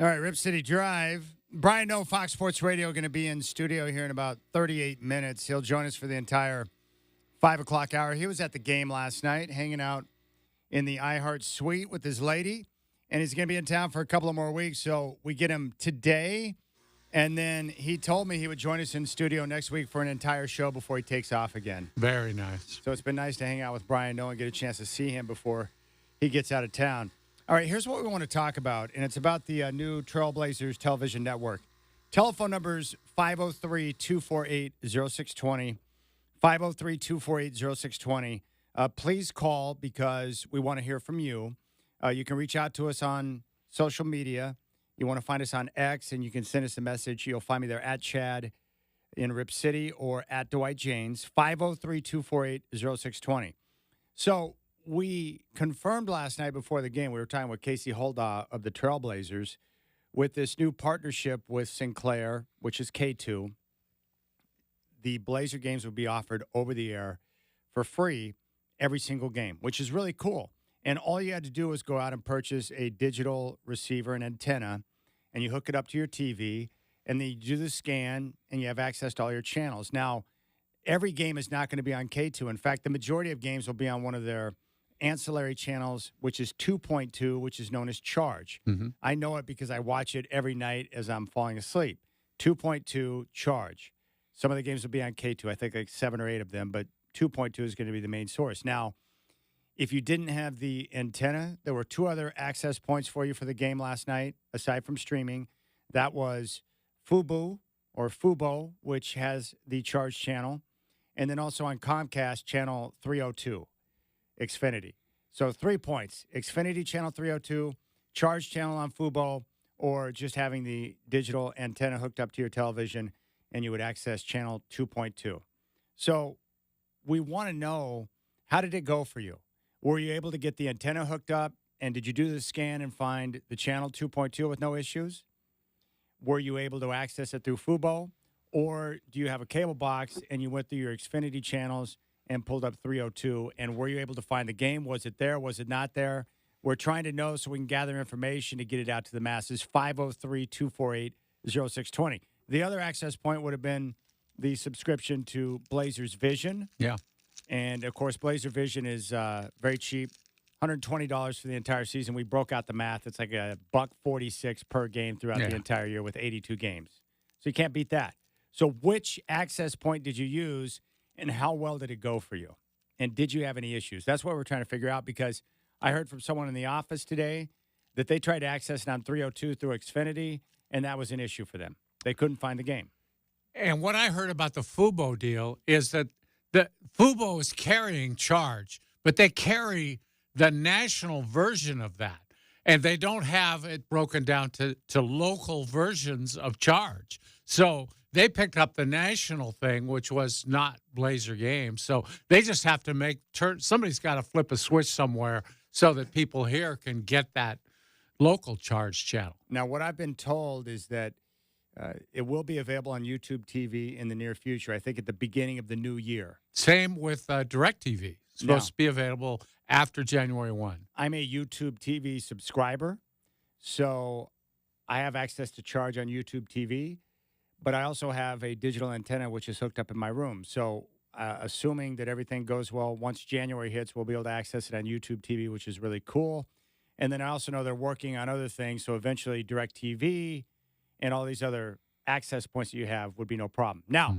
All right, Rip City Drive. Brian Noe, Fox Sports Radio, going to be in studio here in about 38 minutes. He'll join us for the entire 5 o'clock hour. He was at the game last night, hanging out in the iHeart suite with his lady, and he's going to be in town for a couple of more weeks. So we get him today, and then he told me he would join us in studio next week for an entire show before he takes off again. Very nice. So it's been nice to hang out with Brian Noe and get a chance to see him before he gets out of town. All right, here's what we want to talk about, and it's about the new Trailblazers television network. Telephone numbers 503-248-0620, 503-248-0620. Please call because we want to hear from you. You can reach out to us on social media. You want to find us on X, and you can send us a message. You'll find me there at Chad in Rip City or at Dwight Jaynes, 503-248-0620. So we confirmed last night before the game, we were talking with Casey Holdaw of the Trailblazers, with this new partnership with Sinclair, which is K2. The Blazer games would be offered over the air for free every single game, which is really cool. And all you had to do was go out and purchase a digital receiver and antenna, and you hook it up to your TV, and then you do the scan, and you have access to all your channels. Now, every game is not going to be on K2. In fact, the majority of games will be on one of their ancillary channels, which is 2.2, which is known as Charge. Mm-hmm. I know it because I watch it every night as I'm falling asleep. 2.2 Charge. Some of the games will be on K2. I think like 7 or 8 of them, but 2.2 is going to be the main source. Now, if you didn't have the antenna, there were 2 other access points for you for the game last night, aside from streaming. That was Fubo, which has the Charge channel, and then also on Comcast, channel 302, Xfinity. So 3 points, Xfinity channel 302, Charge channel on Fubo, or just having the digital antenna hooked up to your television, and you would access channel 2.2. So we want to know, how did it go for you? Were you able to get the antenna hooked up, and did you do the scan and find the channel 2.2 with no issues? Were you able to access it through Fubo, or do you have a cable box and you went through your Xfinity channels and pulled up 302, and were you able to find the game? Was it there? Was it not there? We're trying to know so we can gather information to get it out to the masses. 503-248-0620. The other access point would have been the subscription to Blazers Vision. Yeah. And, of course, Blazer Vision is very cheap, $120 for the entire season. We broke out the math. It's like $146 per game throughout the entire year with 82 games. So you can't beat that. So which access point did you use, and how well did it go for you? And did you have any issues? That's what we're trying to figure out, because I heard from someone in the office today that they tried to access it on 302 through Xfinity, and that was an issue for them. They couldn't find the game. And what I heard about the Fubo deal is that the Fubo is carrying Charge, but they carry the national version of that. And they don't have it broken down to local versions of Charge. So they picked up the national thing, which was not Blazer games. So they just have to somebody's got to flip a switch somewhere so that people here can get that local Charge channel. Now, what I've been told is that it will be available on YouTube TV in the near future, I think at the beginning of the new year. Same with DirecTV. It's supposed to be available after January 1. I'm a YouTube TV subscriber, so I have access to Charge on YouTube TV, but I also have a digital antenna which is hooked up in my room. So assuming that everything goes well, once January hits, we'll be able to access it on YouTube TV, which is really cool. And then I also know they're working on other things, so eventually DirecTV and all these other access points that you have would be no problem. Now,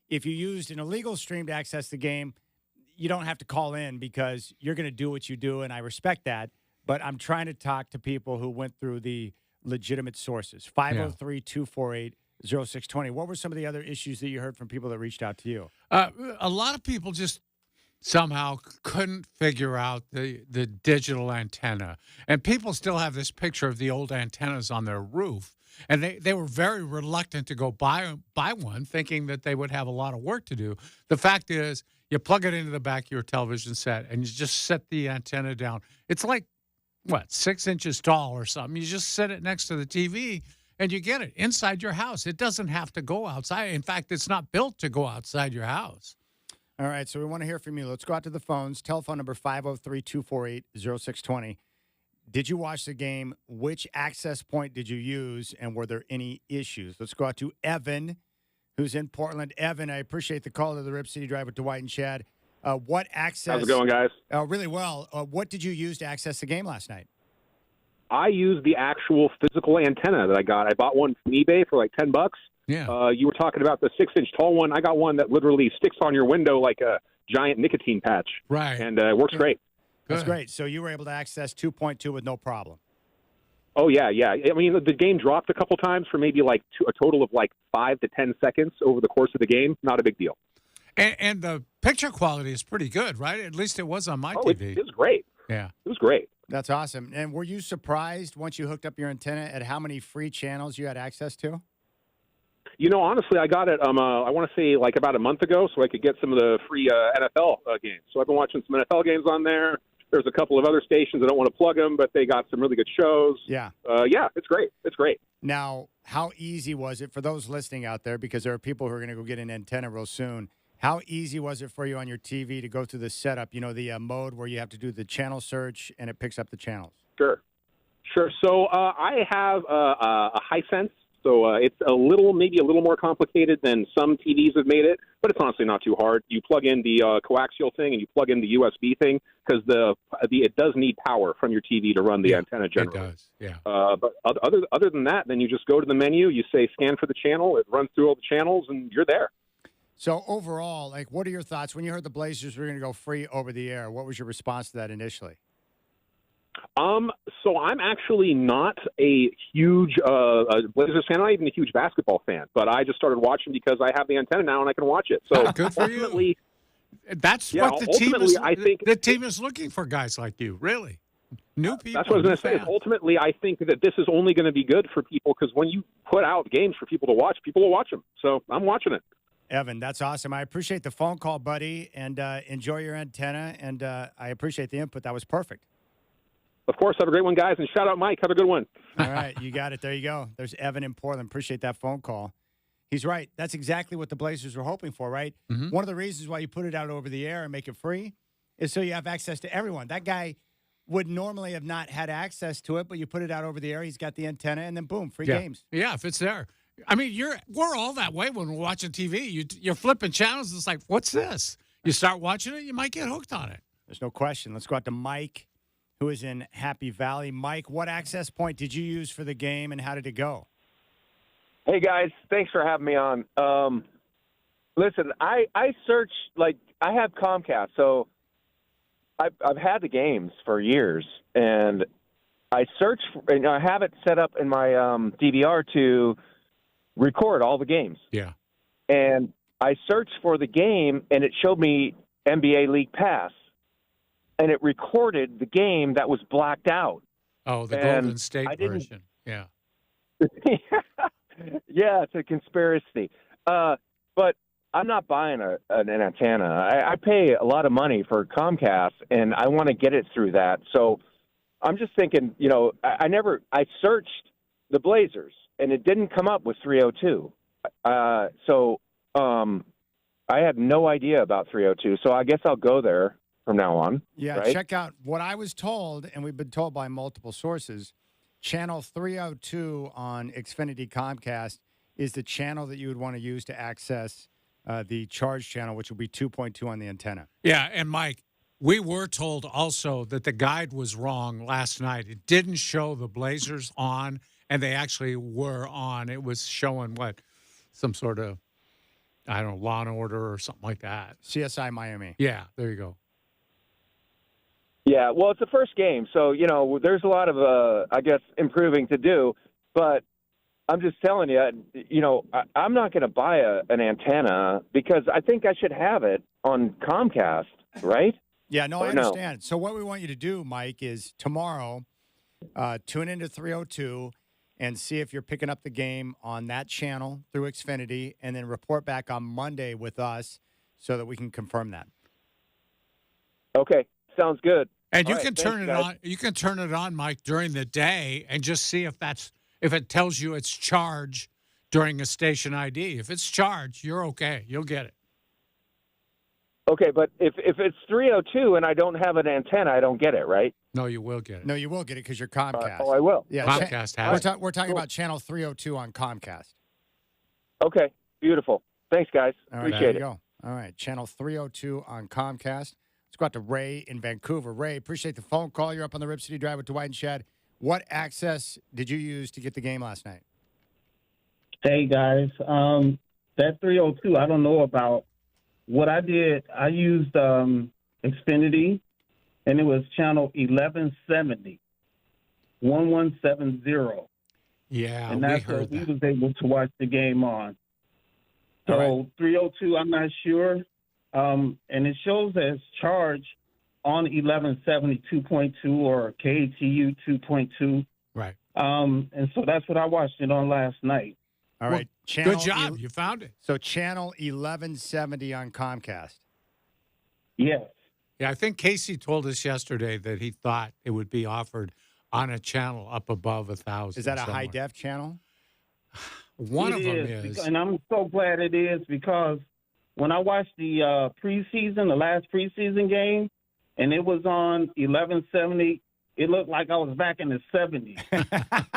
if you used an illegal stream to access the game, you don't have to call in because you're going to do what you do, and I respect that. But I'm trying to talk to people who went through the legitimate sources. 503-248-0620. What were some of the other issues that you heard from people that reached out to you? A lot of people just somehow couldn't figure out the digital antenna. And people still have this picture of the old antennas on their roof. And they were very reluctant to go buy one, thinking that they would have a lot of work to do. The fact is, you plug it into the back of your television set, and you just set the antenna down. It's like, 6 inches tall or something. You just set it next to the TV, and you get it inside your house. It doesn't have to go outside. In fact, it's not built to go outside your house. All right, so we want to hear from you. Let's go out to the phones. Telephone number 503-248-0620. Did you watch the game? Which access point did you use, and were there any issues? Let's go out to Evan, who's in Portland. Evan, I appreciate the call to the Rip City Drive with Dwight and Chad. What access? How's it going, guys? Really well. What did you use to access the game last night? I used the actual physical antenna that I got. I bought one from eBay for like $10. Yeah. You were talking about the 6-inch tall one. I got one that literally sticks on your window like a giant nicotine patch. Right. And it works great. That's great. So you were able to access 2.2 with no problem. Oh, yeah. I mean, the game dropped a couple times for maybe like a total of like 5 to 10 seconds over the course of the game. Not a big deal. And the picture quality is pretty good, right? At least it was on my TV. It was great. Yeah. It was great. That's awesome. And were you surprised once you hooked up your antenna at how many free channels you had access to? You know, honestly, I got it, I want to say like about a month ago so I could get some of the free NFL games. So I've been watching some NFL games on there. There's a couple of other stations. I don't want to plug them, but they got some really good shows. Yeah. Yeah, it's great. It's great. Now, how easy was it for those listening out there, because there are people who are going to go get an antenna real soon, how easy was it for you on your TV to go through the setup, the mode where you have to do the channel search and it picks up the channels? Sure. So I have a Hisense, so it's maybe a little more complicated than some TVs have made it, but it's honestly not too hard. You plug in the coaxial thing and you plug in the USB thing because it does need power from your TV to run the antenna generally. It does, yeah. But other than that, then you just go to the menu, you say scan for the channel, it runs through all the channels, and you're there. So overall, what are your thoughts when you heard the Blazers were going to go free over the air? What was your response to that initially? So I'm actually not a huge Blazers fan. I'm not even a huge basketball fan, but I just started watching because I have the antenna now and I can watch it. So good for you. That's what the team is. I think the team is looking for guys like you. Really, new people. That's what I was going to say. Is ultimately, I think that this is only going to be good for people because when you put out games for people to watch, people will watch them. So I'm watching it. Evan, that's awesome. I appreciate the phone call, buddy, and enjoy your antenna. And I appreciate the input. That was perfect. Of course. Have a great one, guys. And shout out Mike. Have a good one. All right. You got it. There you go. There's Evan in Portland. Appreciate that phone call. He's right. That's exactly what the Blazers were hoping for, right? Mm-hmm. One of the reasons why you put it out over the air and make it free is so you have access to everyone. That guy would normally have not had access to it, but you put it out over the air. He's got the antenna, and then boom, free games. Yeah, if it's there. I mean, we're all that way when we're watching TV. You're flipping channels. It's like, what's this? You start watching it, you might get hooked on it. There's no question. Let's go out to Mike, who is in Happy Valley. Mike, what access point did you use for the game, and how did it go? Hey, guys. Thanks for having me on. Listen, I search, I have Comcast, so I've had the games for years, and I search, and I have it set up in my DVR to record all the games. Yeah. And I searched for the game, and it showed me NBA League Pass, and it recorded the game that was blacked out. Oh, the Golden State version. Yeah. Yeah, it's a conspiracy. But I'm not buying an antenna. I pay a lot of money for Comcast, and I want to get it through that. So I'm just thinking, I searched the Blazers, and it didn't come up with 302. So I had no idea about 302. So I guess I'll go there from now on. Yeah, right? Check out what I was told, and we've been told by multiple sources. Channel 302 on Xfinity Comcast is the channel that you would want to use to access the charge channel, which will be 2.2 on the antenna. Yeah, and Mike, we were told also that the guide was wrong last night. It didn't show the Blazers on, and they actually were on. It was showing some sort of, I don't know, Law and Order or something like that. CSI Miami. Yeah, there you go. Yeah, well, it's the first game, so, there's a lot of, improving to do. But I'm just telling you, I'm not going to buy an antenna because I think I should have it on Comcast, right? Yeah, no, I understand. So what we want you to do, Mike, is tomorrow tune into 302 and see if you're picking up the game on that channel through Xfinity, and then report back on Monday with us so that we can confirm that. Okay, sounds good. And you can turn it on. You can turn it on, Mike, during the day and just see if it tells you it's charged during a station ID. If it's charged, you're okay. You'll get it. Okay, but if it's 302 and I don't have an antenna, I don't get it, right? No, you will get it. No, you will get it because you're Comcast. I will. Yeah, Comcast has it. we're talking Cool. about channel 302 on Comcast. Okay, beautiful. Thanks, guys. All right, Appreciate there it. you go. All right, channel 302 on Comcast. Let's go out to Ray in Vancouver. Ray, appreciate the phone call. You're up on the Rip City Drive with Dwight and Chad. What access did you use to get the game last night? Hey guys, that 302 I don't know about. What I did, I used Xfinity, and it was channel 1170, 1170, Yeah, and we that's heard what we that. was able to watch the game on. So All right. 302, I'm not sure, and it shows as charge on 1170 2.2 or KATU 2.2, Right. and so that's what I watched it on last night. All Well, right, channel Good job. You found it. So channel 1170 on Comcast. Yes. Yeah, I think Casey told us yesterday that he thought it would be offered on a channel up above 1,000. Is that a somewhere. high def channel? One of them It is. and I'm so glad it is because when I watched the the last preseason game, and it was on 1170, it looked like I was back in the 70s.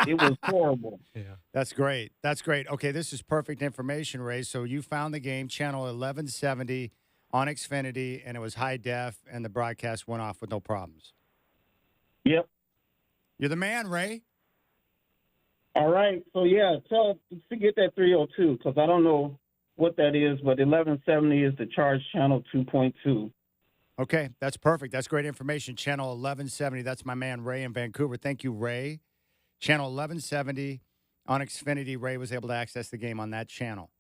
It was horrible. Yeah. That's great. That's great. Okay, this is perfect information, Ray. So you found the game, channel 1170 on Xfinity, and it was high def, and the broadcast went off with no problems. Yep. You're the man, Ray. All right. So, yeah, forget that 302 because I don't know what that is, but 1170 is the charge channel 2.2. Okay, that's perfect. That's great information. Channel 1170. That's my man, Ray in Vancouver. Thank you, Ray. Channel 1170 on Xfinity. Ray was able to access the game on that channel.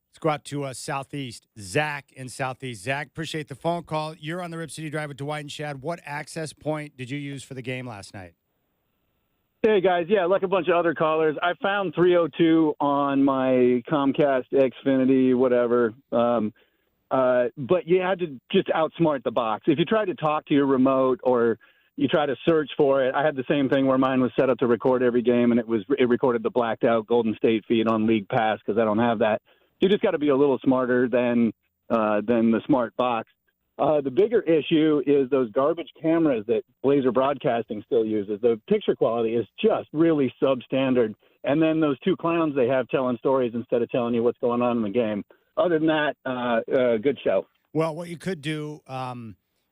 Let's go out to Southeast. Zach in Southeast. Zach, appreciate the phone call. You're on the Rip City Drive with Dwight and Chad. What access point did you use for the game last night? Hey, guys. Yeah, like a bunch of other callers, I found 302 on my Comcast, Xfinity, whatever. But you had to just outsmart the box. If you tried to talk to your remote or you try to search for it, I had the same thing where mine was set up to record every game, and it recorded the blacked out Golden State feed on League Pass because I don't have that. You just got to be a little smarter than the smart box. The bigger issue is those garbage cameras that Blazer Broadcasting still uses. The picture quality is just really substandard. And then those two clowns they have telling stories instead of telling you what's going on in the game. Other than that, good show. Well, what you could do,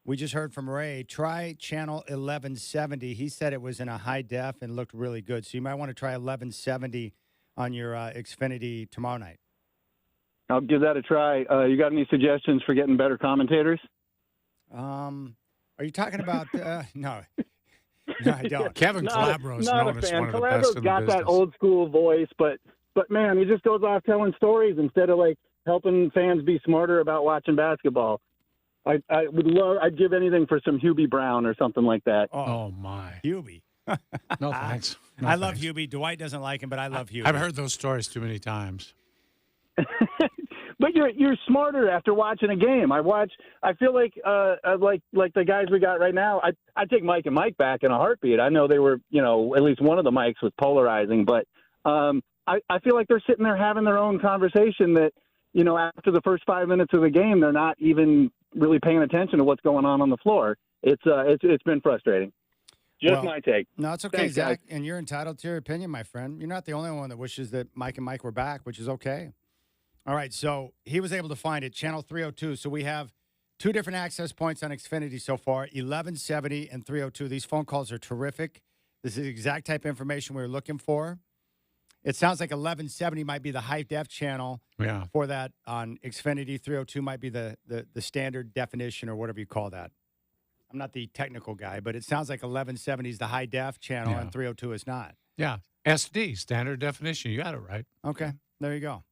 we just heard from Ray, try channel 1170. He said it was in a high def and looked really good. So you might want to try 1170 on your Xfinity tomorrow night. I'll give that a try. You got any suggestions for getting better commentators? Are you talking about no, I don't. Kevin Calabro's not known a as fan. one of the Calabro's best in the got business. that old school voice, but man, he just goes off telling stories instead of like helping fans be smarter about watching basketball. I'd give anything for some Hubie Brown or something like that. Oh, my. Hubie. No thanks. No, I love thanks. Hubie. Dwight doesn't like him, but I love Hubie. I've heard those stories too many times. But you're smarter after watching a game. I feel like the guys we got right now. I'd take Mike and Mike back in a heartbeat. I know they were, at least one of the mics was polarizing, but I feel like they're sitting there having their own conversation that, after the first 5 minutes of the game, they're not even really paying attention to what's going on the floor. It's been frustrating. Just my take. No, it's okay, Thanks, Zach, guys. and you're entitled to your opinion, my friend. You're not the only one that wishes that Mike and Mike were back, which is okay. All right, so he was able to find it, channel 302. So we have two different access points on Xfinity so far, 1170 and 302. These phone calls are terrific. This is the exact type of information we were looking for. It sounds like 1170 might be the high def channel for that on Xfinity. 302 might be the standard definition or whatever you call that. I'm not the technical guy, but it sounds like 1170 is the high def channel and 302 is not. Yeah. SD, standard definition. You got it right. Okay, there you go.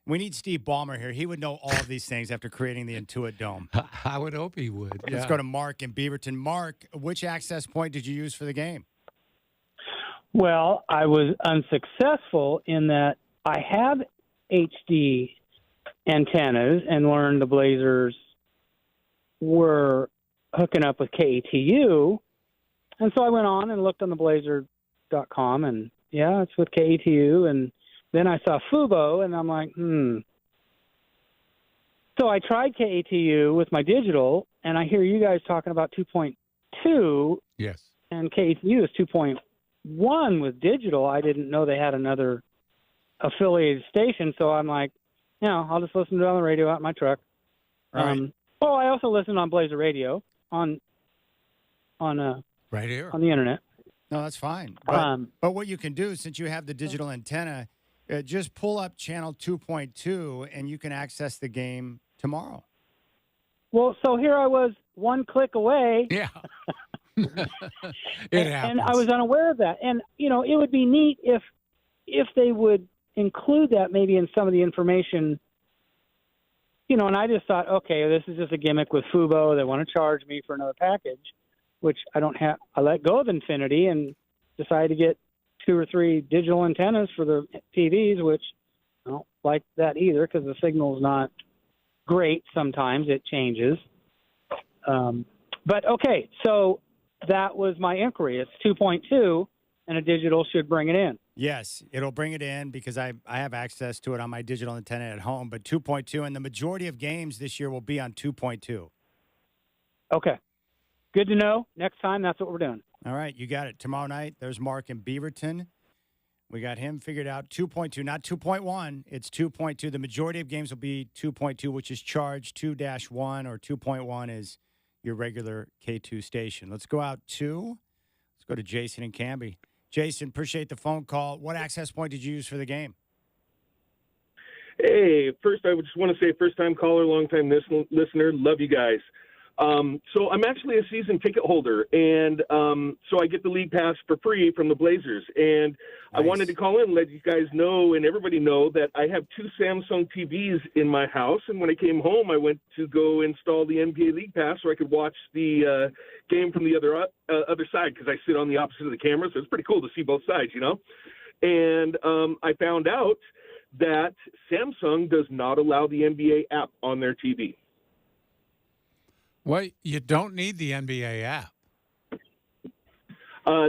We need Steve Ballmer here. He would know all of these things after creating the Intuit Dome. I would hope he would. Let's go to Mark in Beaverton. Mark, which access point did you use for the game? Well, I was unsuccessful in that I have HD antennas and learned the Blazers were hooking up with KATU. And so I went on and looked on the Blazer.com, and, it's with KATU. And then I saw Fubo, and I'm like, So I tried KATU with my digital, and I hear you guys talking about 2.2, Yes. and KATU is 2.1 with digital. I didn't know they had another affiliated station, so I'm like, I'll just listen to it on the radio out in my truck. Right. I also listen on Blazer Radio on Right here. on the internet. No, that's fine. But what you can do, since you have the digital antenna, just pull up channel 2.2, and you can access the game tomorrow. Well, so here I was one click away. Yeah. It happens. And I was unaware of that. And, it would be neat if they would include that maybe in some of the information, and I just thought, okay, this is just a gimmick with Fubo. They want to charge me for another package, which I don't have. I let go of Infinity and decided to get 2 or 3 digital antennas for the TVs, which I don't like that either because the signal's not great. Sometimes it changes. But okay, so that was my inquiry. It's 2.2, and a digital should bring it in. Yes, it'll bring it in because I have access to it on my digital antenna at home, but 2.2, and the majority of games this year will be on 2.2. Okay. Good to know. Next time, that's what we're doing. All right, you got it. Tomorrow night, there's Mark in Beaverton. We got him figured out. 2.2, not 2.1. It's 2.2. The majority of games will be 2.2, which is charged 2-1, or 2.1 is your regular K2 station. Let's go to Jason and Canby. Jason, appreciate the phone call. What access point did you use for the game? Hey, first I would just want to say first-time caller, long-time listener. Love you guys. So I'm actually a season ticket holder, and so I get the league pass for free from the Blazers. And I wanted to call in and let you guys know and everybody know that I have 2 Samsung TVs in my house. And when I came home, I went to go install the NBA league pass so I could watch the game from the other side because I sit on the opposite of the camera. So it's pretty cool to see both sides, And I found out that Samsung does not allow the NBA app on their TV. Well, you don't need the NBA app.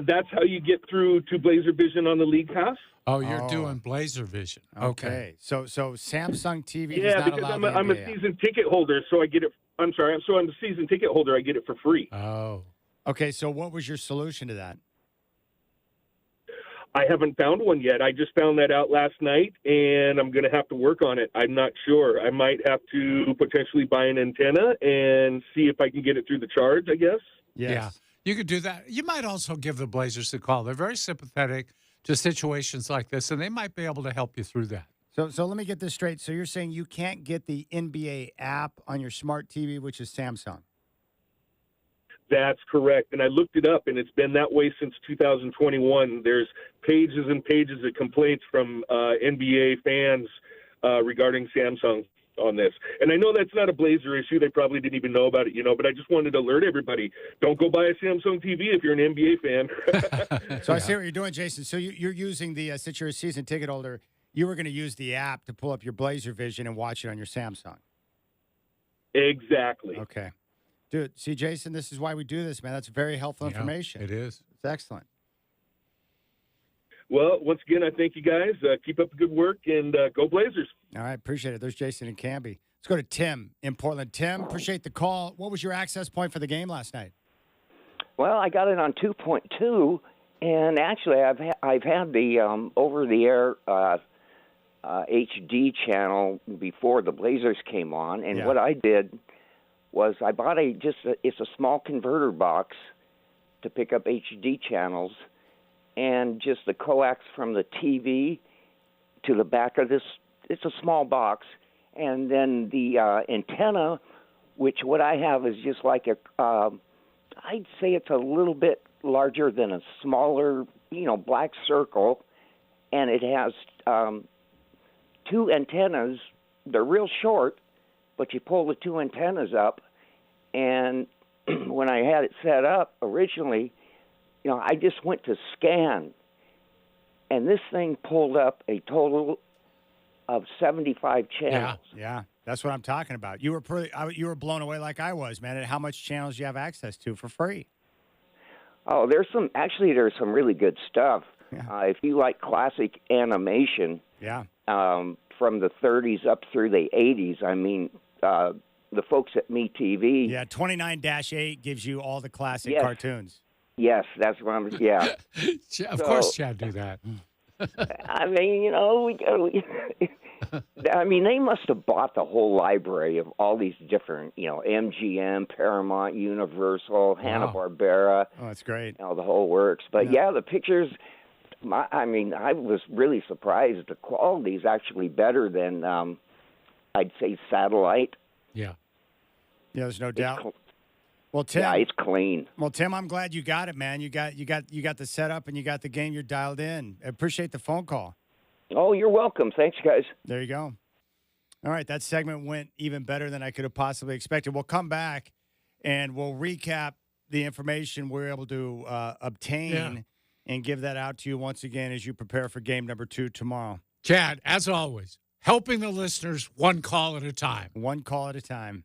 That's how you get through to Blazer Vision on the League Pass. Oh, you're doing Blazer Vision. Okay. So Samsung TV Yeah, does not because allow I'm a season ticket holder, so I get it. I'm sorry. So I'm a season ticket holder. I get it for free. Oh. Okay, so what was your solution to that? I haven't found one yet. I just found that out last night, and I'm going to have to work on it. I'm not sure. I might have to potentially buy an antenna and see if I can get it through the charge, I guess. Yes. Yeah, you could do that. You might also give the Blazers a call. They're very sympathetic to situations like this, and they might be able to help you through that. So let me get this straight. So you're saying you can't get the NBA app on your smart TV, which is Samsung? That's correct. And I looked it up, and it's been that way since 2021. There's pages and pages of complaints from NBA fans regarding Samsung on this. And I know that's not a Blazer issue. They probably didn't even know about it, but I just wanted to alert everybody. Don't go buy a Samsung TV if you're an NBA fan. So I see what you're doing, Jason. So you're using since you're a season ticket holder, you were going to use the app to pull up your Blazer Vision and watch it on your Samsung. Exactly. Okay. Dude, see, Jason, this is why we do this, man. That's very helpful information. It is. It's excellent. Well, once again, I thank you guys. Keep up the good work, and go Blazers. All right, appreciate it. There's Jason and Canby. Let's go to Tim in Portland. Tim, appreciate the call. What was your access point for the game last night? Well, I got it on 2.2, and actually I've had the over-the-air HD channel before the Blazers came on, and what I did was I bought it's a small converter box to pick up HD channels, and just the coax from the TV to the back of this. It's a small box, and then the antenna, which what I have is just like I'd say it's a little bit larger than a smaller, black circle, and it has 2 antennas. They're real short, but you pull the 2 antennas up, and when I had it set up originally, I just went to scan, and this thing pulled up a total of 75 channels. Yeah, that's what I'm talking about. You were blown away like I was, man, at how much channels you have access to for free. Oh, there's some really good stuff. Yeah. If you like classic animation, from the 30s up through the 80s, I mean, the folks at MeTV. Yeah, 29-8 gives you all the classic Yes. cartoons. Yes, that's what I'm. Yeah. Of course, Chad do that. I mean, you know, I mean, they must have bought the whole library of all these different, you know, MGM, Paramount, Universal, Hanna-Barbera. Oh, that's great. You know, the whole works. But yeah, the pictures. I mean, I was really surprised. The quality is actually better than I'd say satellite. Yeah. Yeah, there's no doubt. Well, Tim. Yeah, it's clean. Well, Tim, I'm glad you got it, man. You got the setup and you got the game. You're dialed in. I appreciate the phone call. Oh, you're welcome. Thanks, guys. There you go. All right, that segment went even better than I could have possibly expected. We'll come back and we'll recap the information we're able to obtain and give that out to you once again as you prepare for game number 2 tomorrow. Chad, as always, helping the listeners one call at a time. One call at a time.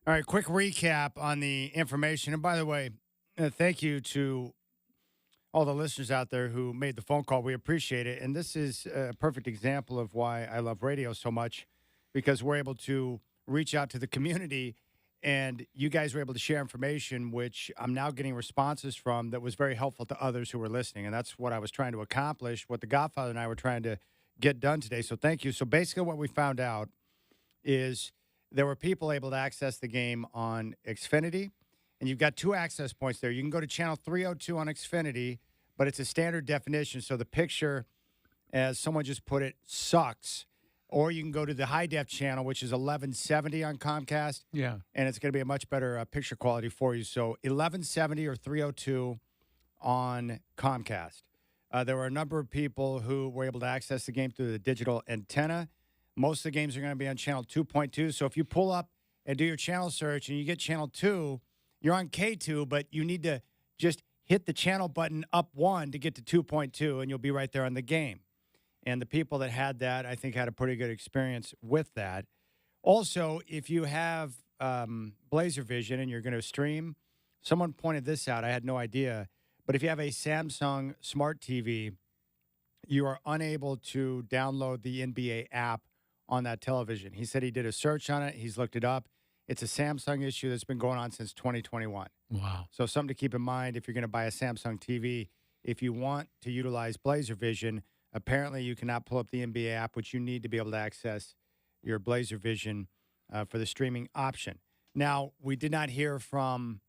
All right, quick recap on the information. And by the way, thank you to all the listeners out there who made the phone call. We appreciate it. And this is a perfect example of why I love radio so much, because we're able to reach out to the community, and you guys were able to share information, which I'm now getting responses from that was very helpful to others who were listening. And that's what I was trying to accomplish, what the Godfather and I were trying to get done today. So thank you. So basically what we found out is there were people able to access the game on Xfinity, and you've got two access points there. You can go to channel 302 on Xfinity, but it's a standard definition, so the picture, as someone just put it, sucks. Or you can go to the high def channel, which is 1170 on Comcast. Yeah. And it's going to be a much better picture quality for you. So 1170 or 302 on Comcast. There were a number of people who were able to access the game through the digital antenna. Most of the games are going to be on channel 2.2. So if you pull up and do your channel search and you get channel 2, you're on K2, but you need to just hit the channel button up one to get to 2.2, and you'll be right there on the game. And the people that had that, I think, had a pretty good experience with that. Also, if you have Blazer Vision and you're going to stream, someone pointed this out. I had no idea. But if you have a Samsung Smart TV, you are unable to download the NBA app on that television. He said he did a search on it. He's looked it up. It's a Samsung issue that's been going on since 2021. Wow. So something to keep in mind if you're going to buy a Samsung TV. If you want to utilize Blazer Vision, apparently you cannot pull up the NBA app, which you need to be able to access your Blazer Vision for the streaming option. Now, we did not hear from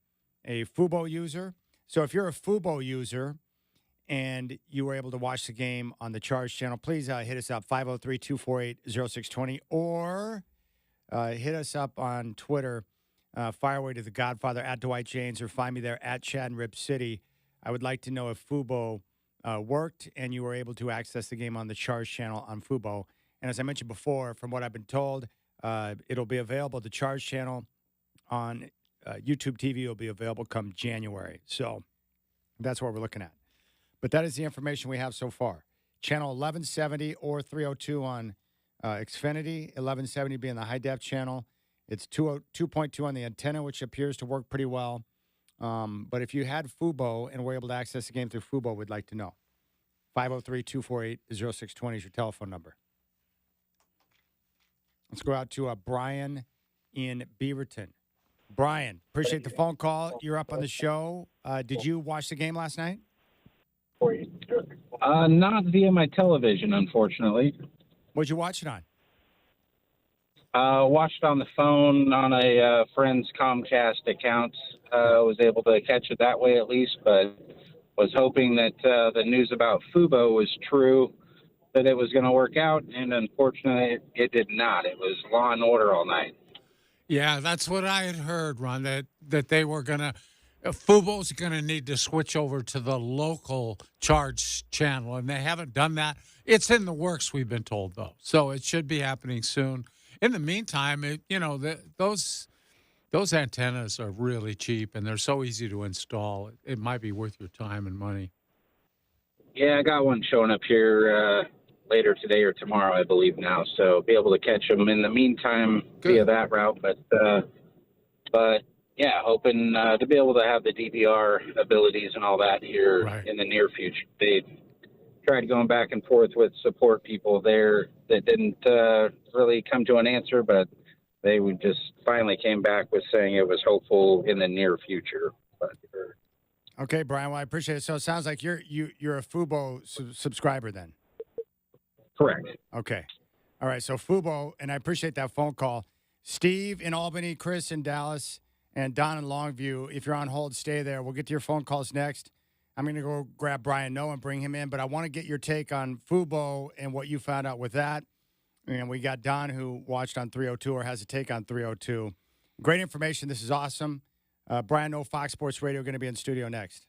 a Fubo user. So if you're a Fubo user and you were able to watch the game on the Charge channel, please hit us up, 503-248-0620, or hit us up on Twitter, fire away to the Godfather, at Dwight Jaynes, or find me there at Chad and Rip City. I would like to know if Fubo worked and you were able to access the game on the Charge channel on Fubo. And as I mentioned before, from what I've been told, it'll be available, the Charge channel on YouTube TV will be available come January. So that's what we're looking at. But that is the information we have so far. Channel 1170 or 302 on Xfinity, 1170 being the high def channel. It's 2.2 on the antenna, which appears to work pretty well. But if you had Fubo and were able to access the game through Fubo, we'd like to know. 503-248-0620 is your telephone number. Let's go out to Brian in Beaverton. Brian, appreciate the phone call. You're up on the show. Did you watch the game last night? Not via my television, unfortunately. What'd you watch it on? Watched on the phone on a friend's Comcast account. Was able to catch it that way at least, but was hoping that the news about Fubo was true, that it was going to work out, and unfortunately it did not. It was Law and Order all night. Yeah, that's what I had heard, Ron, that they were going to Fubo's going to need to switch over to the local Charge channel, and they haven't done that. It's in the works, we've been told, though, so it should be happening soon. In the meantime, those antennas are really cheap, and they're so easy to install. It might be worth your time and money. Yeah, I got one showing up here later today or tomorrow, I believe now, so be able to catch them in the meantime via that route. But yeah, hoping to be able to have the DVR abilities and all that here in the near future. They tried going back and forth with support people there that didn't really come to an answer, but they would just finally came back with saying it was hopeful in the near future. Okay, Brian, well, I appreciate it. So it sounds like you're a Fubo subscriber then. Correct. Okay. All right, so Fubo, and I appreciate that phone call. Steve in Albany, Chris in Dallas, and Don in Longview, if you're on hold, stay there. We'll get to your phone calls next. I'm going to go grab Brian Noe and bring him in, but I want to get your take on Fubo and what you found out with that. And we got Don, who watched on 302 or has a take on 302. Great information. This is awesome. Brian Noe, Fox Sports Radio, going to be in studio next.